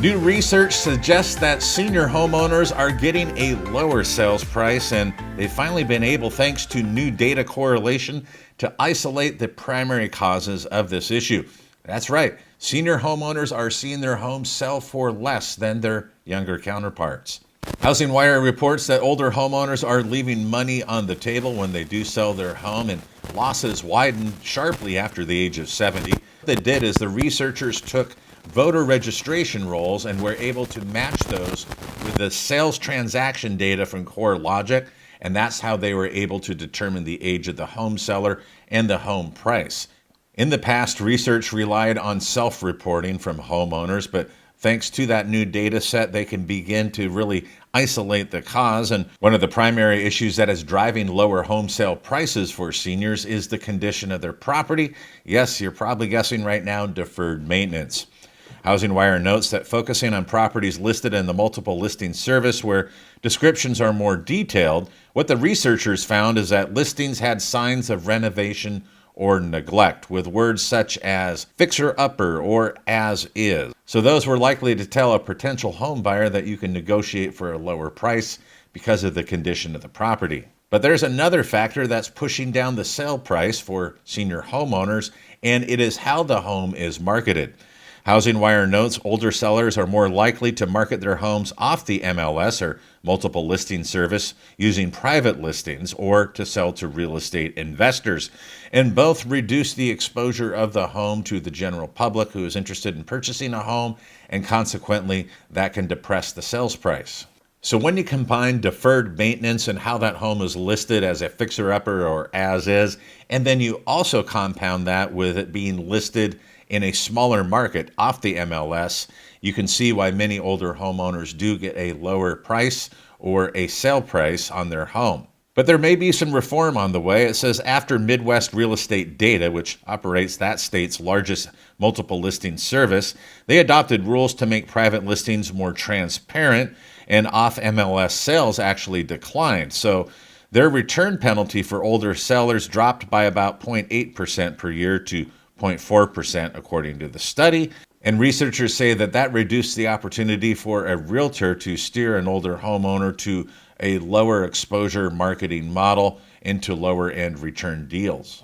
New research suggests that senior homeowners are getting a lower sales price, and they've finally been able, thanks to new data correlation, to isolate the primary causes of this issue. That's right, senior homeowners are seeing their homes sell for less than their younger counterparts. Housing Wire reports that older homeowners are leaving money on the table when they do sell their home, and losses widened sharply after the age of 70. What they did is the researchers took voter registration rolls and were able to match those with the sales transaction data from CoreLogic, and that's how they were able to determine the age of the home seller and the home price. In the past, research relied on self-reporting from homeowners, but thanks to that new data set, they can begin to really isolate the cause. And one of the primary issues that is driving lower home sale prices for seniors is the condition of their property. Yes, you're probably guessing right now, deferred maintenance. Housing Wire notes that focusing on properties listed in the multiple listing service where descriptions are more detailed, what the researchers found is that listings had signs of renovation or neglect with words such as fixer-upper or as is. So those were likely to tell a potential home buyer that you can negotiate for a lower price because of the condition of the property. But there's another factor that's pushing down the sale price for senior homeowners, and it is how the home is marketed. Housing Wire notes older sellers are more likely to market their homes off the MLS or multiple listing service using private listings or to sell to real estate investors. And both reduce the exposure of the home to the general public who is interested in purchasing a home, and consequently that can depress the sales price. So when you combine deferred maintenance and how that home is listed as a fixer-upper or as is, and then you also compound that with it being listed in a smaller market off the MLS, you can see why many older homeowners do get a lower price or a sale price on their home. But there may be some reform on the way. It says after Midwest Real Estate Data, which operates that state's largest multiple listing service, they adopted rules to make private listings more transparent, and off MLS sales actually declined. So their return penalty for older sellers dropped by about 0.8% per year to 0.4% according to the study. And researchers say that that reduced the opportunity for a realtor to steer an older homeowner to a lower exposure marketing model into lower end return deals.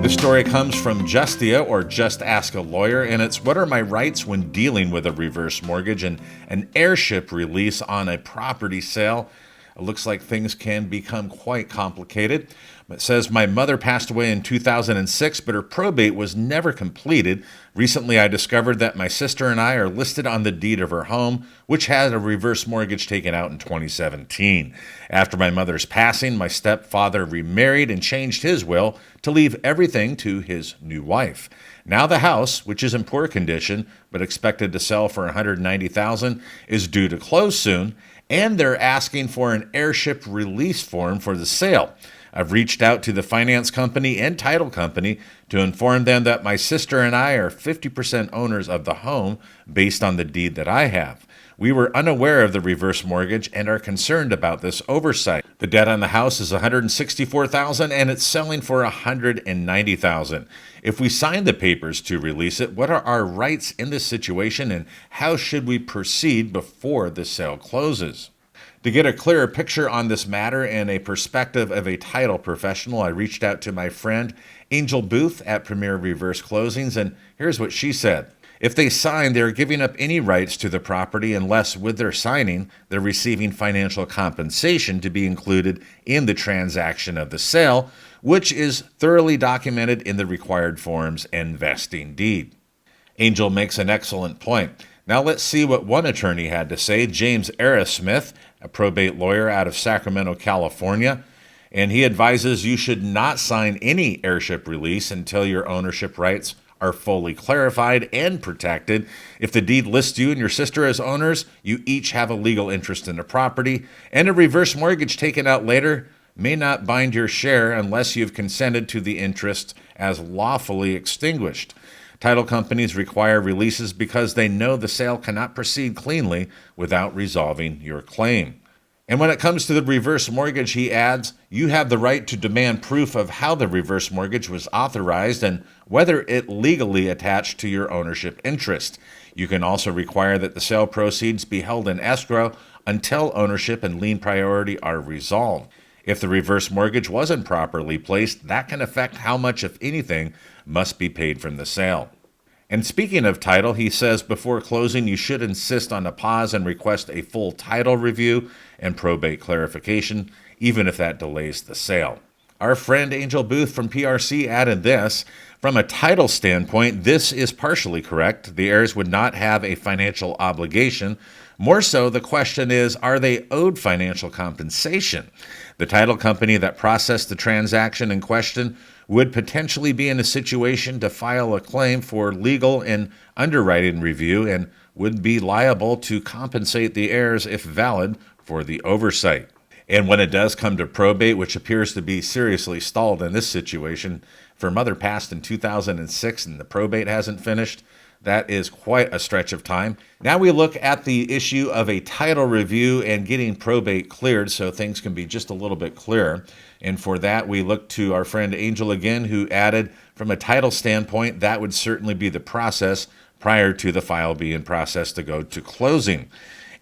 This story comes from Justia, or Just Ask a Lawyer, and it's what are my rights when dealing with a reverse mortgage and an heirship release on a property sale. It looks like things can become quite complicated. It says, my mother passed away in 2006, but her probate was never completed. Recently, I discovered that my sister and I are listed on the deed of her home, which had a reverse mortgage taken out in 2017. After my mother's passing, my stepfather remarried and changed his will to leave everything to his new wife. Now the house, which is in poor condition but expected to sell for $190,000, is due to close soon, and they're asking for an heirship release form for the sale. I've reached out to the finance company and title company to inform them that my sister and I are 50% owners of the home based on the deed that I have. We were unaware of the reverse mortgage and are concerned about this oversight. The debt on the house is $164,000 and it's selling for $190,000. If we sign the papers to release it, what are our rights in this situation and how should we proceed before the sale closes? To get a clearer picture on this matter and a perspective of a title professional, I reached out to my friend Angel Booth at Premier Reverse Closings, and here's what she said. If they sign, they're giving up any rights to the property unless with their signing, they're receiving financial compensation to be included in the transaction of the sale, which is thoroughly documented in the required forms and vesting deed. Angel makes an excellent point. Now let's see what one attorney had to say, James Arrowsmith, a probate lawyer out of Sacramento, California, and he advises you should not sign any heirship release until your ownership rights are fully clarified and protected. If the deed lists you and your sister as owners, you each have a legal interest in the property, and a reverse mortgage taken out later may not bind your share unless you've consented to the interest as lawfully extinguished. Title companies require releases because they know the sale cannot proceed cleanly without resolving your claim. And when it comes to the reverse mortgage, he adds, you have the right to demand proof of how the reverse mortgage was authorized and whether it legally attached to your ownership interest. You can also require that the sale proceeds be held in escrow until ownership and lien priority are resolved. If the reverse mortgage wasn't properly placed, that can affect how much, if anything, must be paid from the sale. And speaking of title, he says before closing, you should insist on a pause and request a full title review and probate clarification, even if that delays the sale. Our friend Angel Booth from PRC added this. From a title standpoint, this is partially correct. The heirs would not have a financial obligation. More so, the question is, are they owed financial compensation? The title company that processed the transaction in question would potentially be in a situation to file a claim for legal and underwriting review and would be liable to compensate the heirs if valid for the oversight. And when it does come to probate, which appears to be seriously stalled in this situation, for mother passed in 2006 and the probate hasn't finished, that is quite a stretch of time. Now we look at the issue of a title review and getting probate cleared so things can be just a little bit clearer. And for that, we look to our friend Angel again, who added, from a title standpoint, that would certainly be the process prior to the file being processed to go to closing.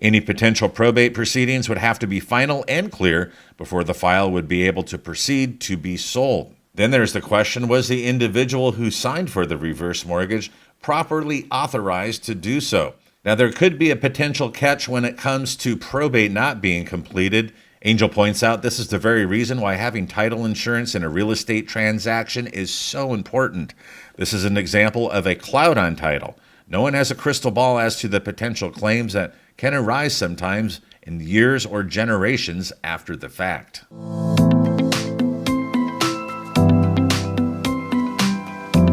Any potential probate proceedings would have to be final and clear before the file would be able to proceed to be sold. Then there's the question, was the individual who signed for the reverse mortgage properly authorized to do so? Now, there could be a potential catch when it comes to probate not being completed. Angel points out this is the very reason why having title insurance in a real estate transaction is so important. This is an example of a cloud on title. No one has a crystal ball as to the potential claims that can arise sometimes in years or generations after the fact.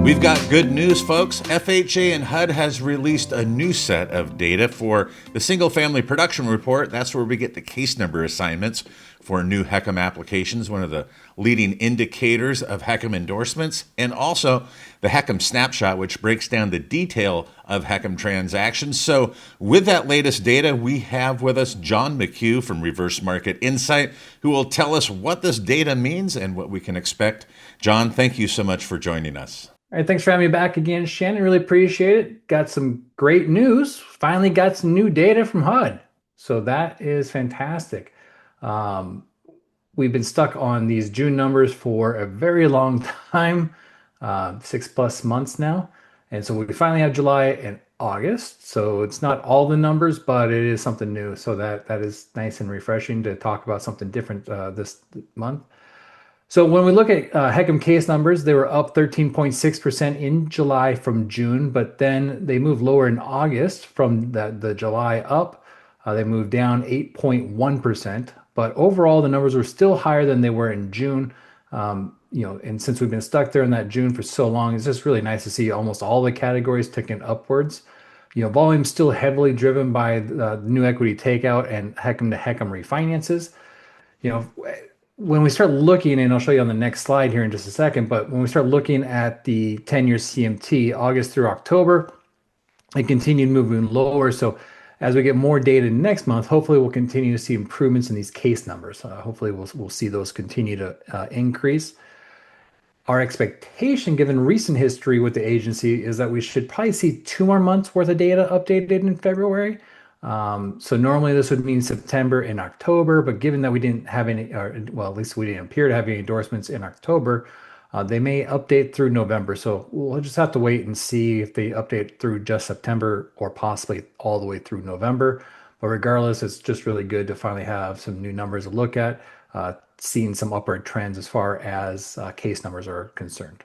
We've got good news, folks. FHA and HUD has released a new set of data for the single family production report. That's where we get the case number assignments for new HECM applications, one of the leading indicators of HECM endorsements, and also the HECM snapshot, which breaks down the detail of HECM transactions. So with that latest data, we have with us John McCue from Reverse Market Insight, who will tell us what this data means and what we can expect. John, thank you so much for joining us. All right, thanks for having me back again, Shannon. Really appreciate it. Got some great news. Finally got some new data from HUD. So that is fantastic. We've been stuck on these June numbers for a very long time, 6+ months now. And so we finally have July and August. So it's not all the numbers, but it is something new. So that is nice and refreshing to talk about something different this month. So when we look at HECM case numbers, they were up 13.6% in July from June, but then they moved lower in August from the July up. They moved down 8.1%, but overall the numbers were still higher than they were in June. And since we've been stuck there in that June for so long, it's just really nice to see almost all the categories ticking upwards. Volume's still heavily driven by the new equity takeout and HECM to HECM refinances. When we start looking, and I'll show you on the next slide here in just a second, but when we start looking at the 10-year CMT, August through October, it continued moving lower. So as we get more data next month, hopefully we'll continue to see improvements in these case numbers. Hopefully we'll see those continue to increase. Our expectation, given recent history with the agency, is that we should probably see 2 more months worth of data updated in February. So normally this would mean September and October, but given that we didn't have any, at least we didn't appear to have any endorsements in October, they may update through November. So we'll just have to wait and see if they update through just September or possibly all the way through November. But regardless, it's just really good to finally have some new numbers to look at, seeing some upward trends as far as case numbers are concerned.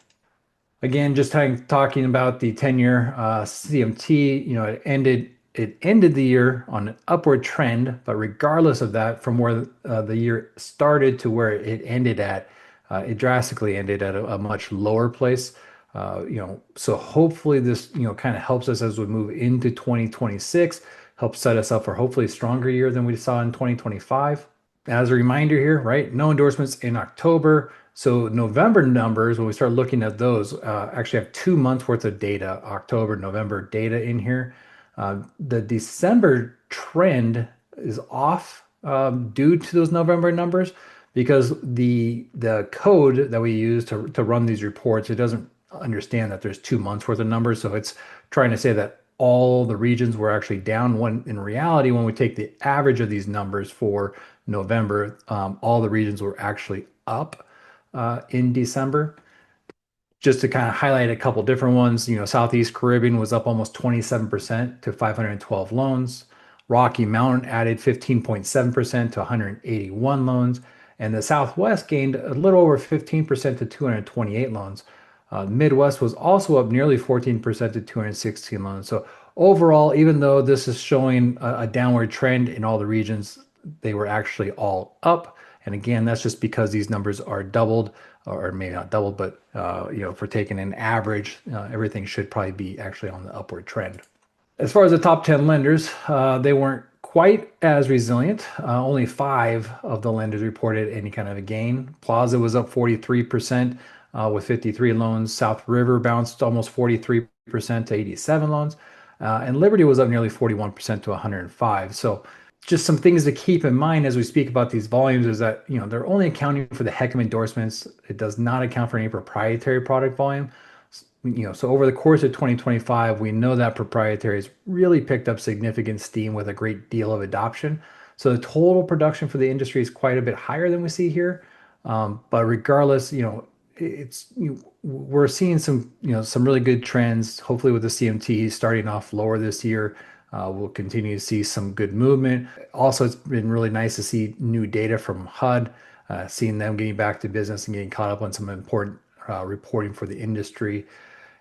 Again, just talking about the 10-year CMT, it ended the year on an upward trend, but regardless of that, from where the year started to where it ended at, it drastically ended at a much lower place. So hopefully this, kind of helps us as we move into 2026, helps set us up for hopefully a stronger year than we saw in 2025. As a reminder here, right, no endorsements in October. So November numbers, when we start looking at those, actually have 2 months worth of data, October, November data in here. The December trend is off due to those November numbers because the code that we use to run these reports, it doesn't understand that there's 2 months worth of numbers. So it's trying to say that all the regions were actually down when in reality, when we take the average of these numbers for November, all the regions were actually up in December. Just to kind of highlight a couple different ones, Southeast Caribbean was up almost 27% to 512 loans. Rocky Mountain added 15.7% to 181 loans. And the Southwest gained a little over 15% to 228 loans. Midwest was also up nearly 14% to 216 loans. So overall, even though this is showing a downward trend in all the regions, they were actually all up. And again, that's just because these numbers are doubled, or maybe not doubled, but if we're taking an average, everything should probably be actually on the upward trend. As far as the top 10 lenders, they weren't quite as resilient. Only five of the lenders reported any kind of a gain. Plaza was up 43% with 53 loans. South River bounced almost 43% to 87 loans. And Liberty was up nearly 41% to 105. So just some things to keep in mind as we speak about these volumes is that they're only accounting for the HECM endorsements. It does not account for any proprietary product volume. So over the course of 2025, we know that proprietary has really picked up significant steam with a great deal of adoption. So the total production for the industry is quite a bit higher than we see here. But regardless, we're seeing some really good trends. Hopefully, with the CMT starting off lower this year, we'll continue to see some good movement. Also, it's been really nice to see new data from HUD, seeing them getting back to business and getting caught up on some important reporting for the industry.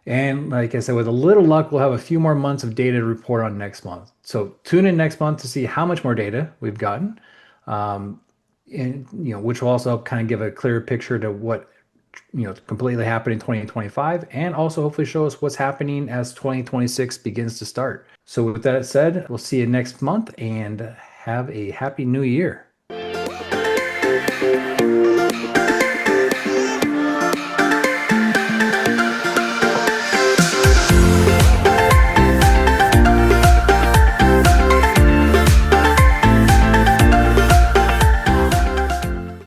And like I said, with a little luck, we'll have a few more months of data to report on next month. So tune in next month to see how much more data we've gotten, and which will also kind of give a clearer picture to what completely happened in 2025, and also hopefully show us what's happening as 2026 begins to start. So with that said, we'll see you next month and have a happy new year.